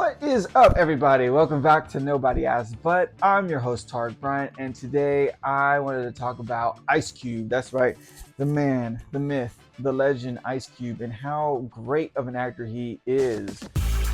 What is up, everybody? Welcome back to Nobody Asked But. I'm your host, Tarek Bryant, and today I wanted to talk about Ice Cube. That's right, the man, the myth, the legend, Ice Cube, and how great of an actor he is.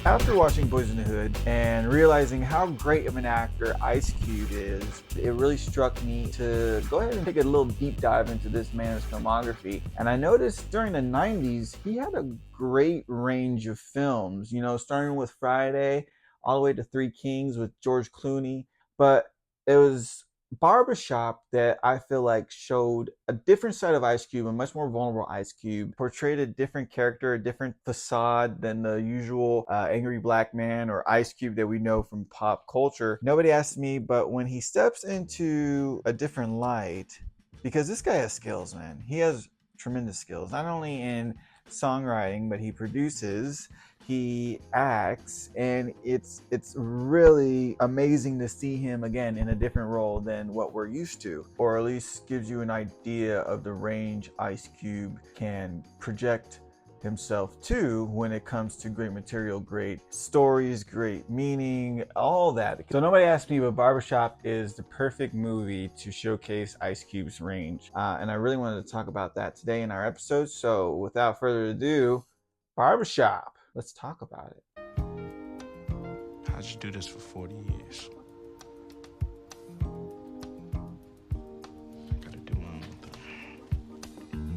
After watching Boys in the Hood and realizing how great of an actor Ice Cube is, it really struck me to go ahead and take a little deep dive into this man's filmography. And I noticed during the 90s, he had a great range of films, starting with Friday all the way to Three Kings with George Clooney. But it was Barbershop that I feel like showed a different side of Ice Cube, a much more vulnerable Ice Cube, portrayed a different character, a different facade than the usual angry black man or Ice Cube that we know from pop culture. Nobody asked me, but when he steps into a different light, because this guy has skills, man. He has tremendous skills, not only in songwriting, but he produces, he acts, and it's really amazing to see him again in a different role than what we're used to, or at least gives you an idea of the range Ice Cube can project himself to when it comes to great material, great stories, great meaning, all that. So nobody asked me, but Barbershop is the perfect movie to showcase Ice Cube's range, and I really wanted to talk about that today in our episode. So without further ado, Barbershop. Let's talk about it. How'd you do this for 40 years? I gotta do my own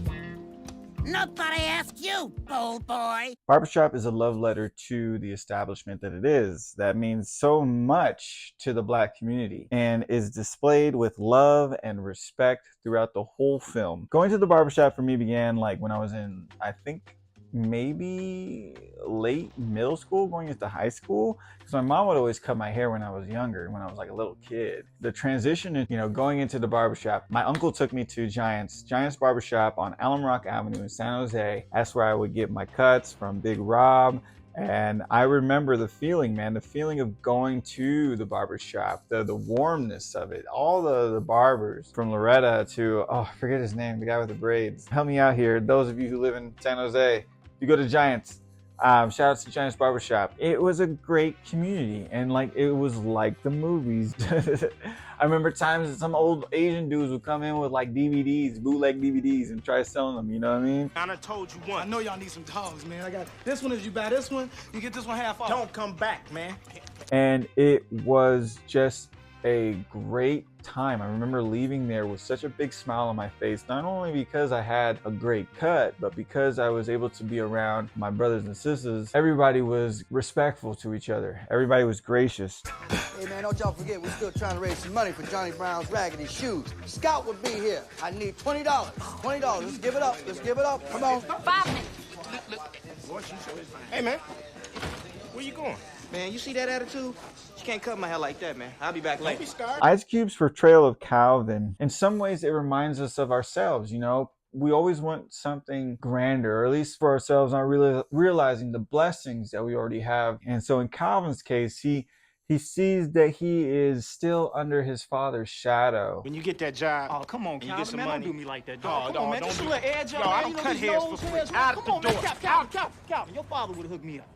thing. Not that I ask you, bold boy. Barbershop is a love letter to the establishment that it is. That means so much to the black community and is displayed with love and respect throughout the whole film. Going to the barbershop for me began like when I was in, I think, maybe late middle school going into high school, because my mom would always cut my hair when I was younger, when I was like a little kid. The transition, going into the barbershop, my uncle took me to Giants Barbershop on Alum Rock Avenue in San Jose. That's where I would get my cuts from Big Rob. And I remember the feeling, man, the feeling of going to the barbershop, the warmness of it. All the barbers from Loretta to, I forget his name, the guy with the braids. Help me out here, those of you who live in San Jose. You go to Giants, shout out to Giants Barbershop. It was a great community, and it was like the movies. I remember times that some old Asian dudes would come in with DVDs, bootleg DVDs, and try selling them, you know what I mean? I done told you once. I know y'all need some dogs, man. I got this one. If you buy this one, you get this one half off. Don't come back, man. And it was just a great time. I remember leaving there with such a big smile on my face, not only because I had a great cut, but because I was able to be around my brothers and sisters. Everybody was respectful to each other. Everybody was gracious. Hey man, don't y'all forget we're still trying to raise some money for Johnny Brown's raggedy shoes. Scout would be here. I need $20. $20. Let's give it up. Let's give it up. Come on. 5 minutes. Hey, man. Where you going? Man, you see that attitude? You can't cut my hair like that, man. I'll be back Don't later. be scared. Ice Cube's portrayal of Calvin, in some ways it reminds us of ourselves, We always want something grander, or at least for ourselves, not really realizing the blessings that we already have. And so in Calvin's case, he sees that he is still under his father's shadow. When you get that job, Oh, come on, and you Calvin, get some man. money. Don't do me like that, Oh, dog. Come on, man. don't Just a do- little edge up, No, man. I don't cut these hairs nose for free. hairs. Out Come the on, man. door. Calvin, your father would have hooked me up.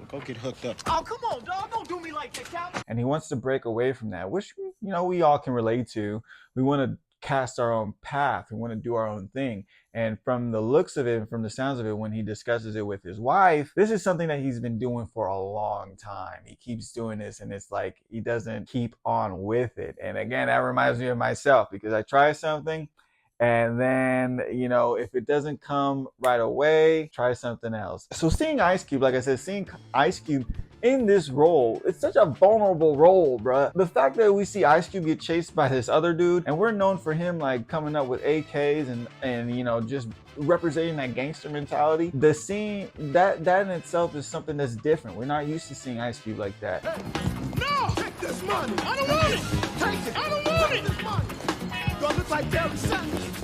Go get hooked up. Oh, come on, dog. Don't do me like that, Calvin. And he wants to break away from that, which, we all can relate to. We want to cast our own path. We want to do our own thing. And from the looks of it and from the sounds of it, when he discusses it with his wife, this is something that he's been doing for a long time. He keeps doing this, and it's like he doesn't keep on with it. And again, that reminds me of myself, because I try something, and then, if it doesn't come right away, try something else. So seeing Ice Cube, like I said, seeing Ice Cube in this role, it's such a vulnerable role, bruh. The fact that we see Ice Cube get chased by this other dude, and we're known for him coming up with AKs and just representing that gangster mentality. The scene, that in itself is something that's different. We're not used to seeing Ice Cube like that. No! Take this money. I don't want it. Take it. I don't want it. This money. You look like Barry Sanders.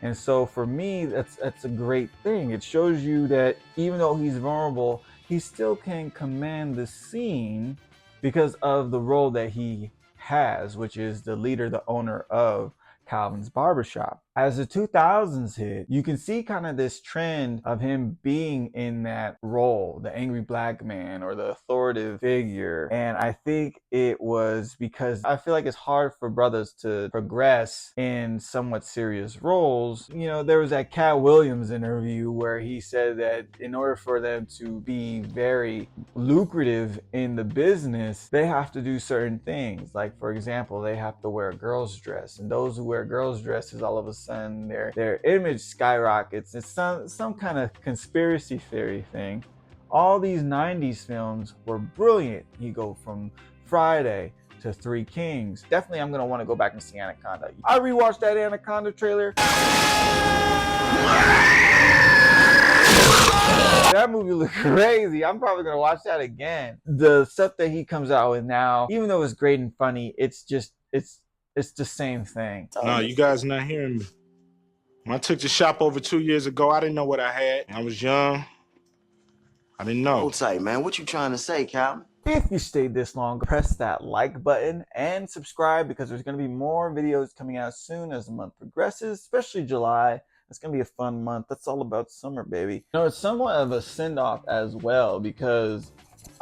And so for me, that's a great thing. It shows you that even though he's vulnerable, he still can command the scene because of the role that he has, which is the leader, the owner of Calvin's Barbershop. As the 2000s hit, you can see kind of this trend of him being in that role, the angry black man or the authoritative figure. And I think it was because I feel like it's hard for brothers to progress in somewhat serious roles. You know, there was that Cat Williams interview where he said that in order for them to be very lucrative in the business, they have to do certain things. Like, for example, they have to wear a girl's dress, and those who wear girls' dresses, all of a sudden their image skyrockets. It's some kind of conspiracy theory thing. All these 90s films were brilliant. You go from Friday to Three Kings. Definitely I'm gonna want to go back and see Anaconda. I rewatched that Anaconda trailer. That movie looked crazy. I'm probably gonna watch that again. The stuff that he comes out with now, even though it's great and funny, it's the same thing. No, you guys not hearing me. When I took the shop over 2 years ago, I didn't know what I had. I was young. I didn't know. Hold tight, man. What you trying to say, Calvin? If you stayed this long, press that like button and subscribe, because there's going to be more videos coming out soon as the month progresses, especially July. It's going to be a fun month. That's all about summer, baby. You know, it's somewhat of a send-off as well, because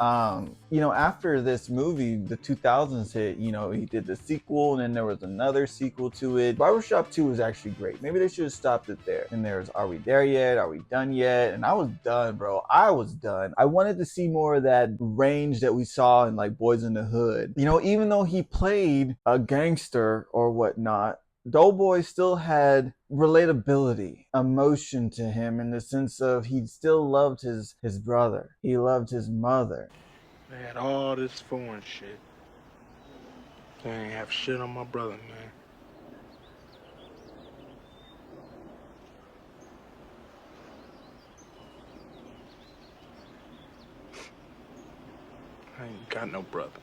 you know, after this movie, the 2000s hit, you know, he did the sequel, and then there was another sequel to it. Barbershop 2 was actually great. Maybe they should have stopped it there. And there's Are We There Yet? Are We Done Yet? And I was done, bro. I was done. I wanted to see more of that range that we saw in like Boys in the Hood. You know, even though he played a gangster or whatnot, Doughboy still had relatability, emotion to him, in the sense of he still loved his brother. He loved his mother. They had all this foreign shit. They ain't have shit on my brother, man. I ain't got no brother.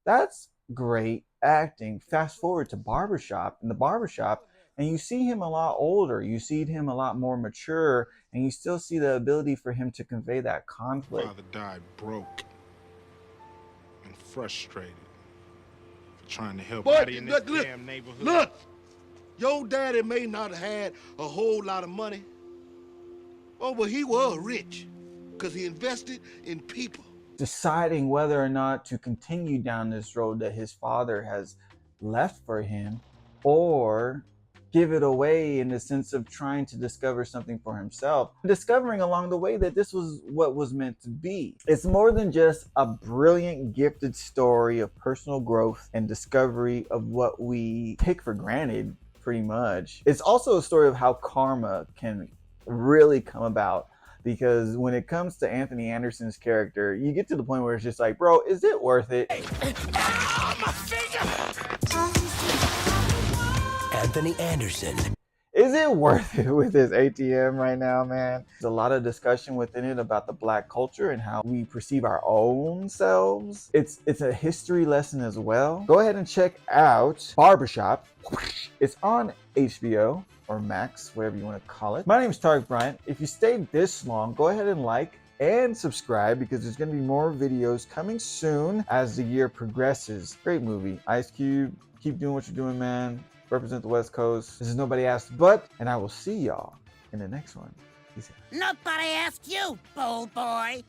That's great acting. Fast forward to Barbershop. In the Barbershop, and you see him a lot older, you see him a lot more mature, and you still see the ability for him to convey that conflict. Father died broke and frustrated for trying to help But out in this look, damn neighborhood. Look, your daddy may not have had a whole lot of money. Oh, but he was rich because he invested in people. Deciding whether or not to continue down this road that his father has left for him, or give it away, in the sense of trying to discover something for himself, discovering along the way that this was what was meant to be. It's more than just a brilliant, gifted story of personal growth and discovery of what we take for granted, pretty much. It's also a story of how karma can really come about, because when it comes to Anthony Anderson's character, you get to the point where it's just like, bro, is it worth it? Anthony Anderson. Is it worth it with his ATM right now, man? There's a lot of discussion within it about the black culture and how we perceive our own selves. It's a history lesson as well. Go ahead and check out Barbershop. It's on HBO or Max, whatever you want to call it. My name is Tarek Bryant. If you stayed this long, go ahead and like and subscribe, because there's going to be more videos coming soon as the year progresses. Great movie. Ice Cube, keep doing what you're doing, man. Represent the West Coast. This is Nobody Asked But, and I will see y'all in the next one. Peace out. Nobody asked you, bold boy.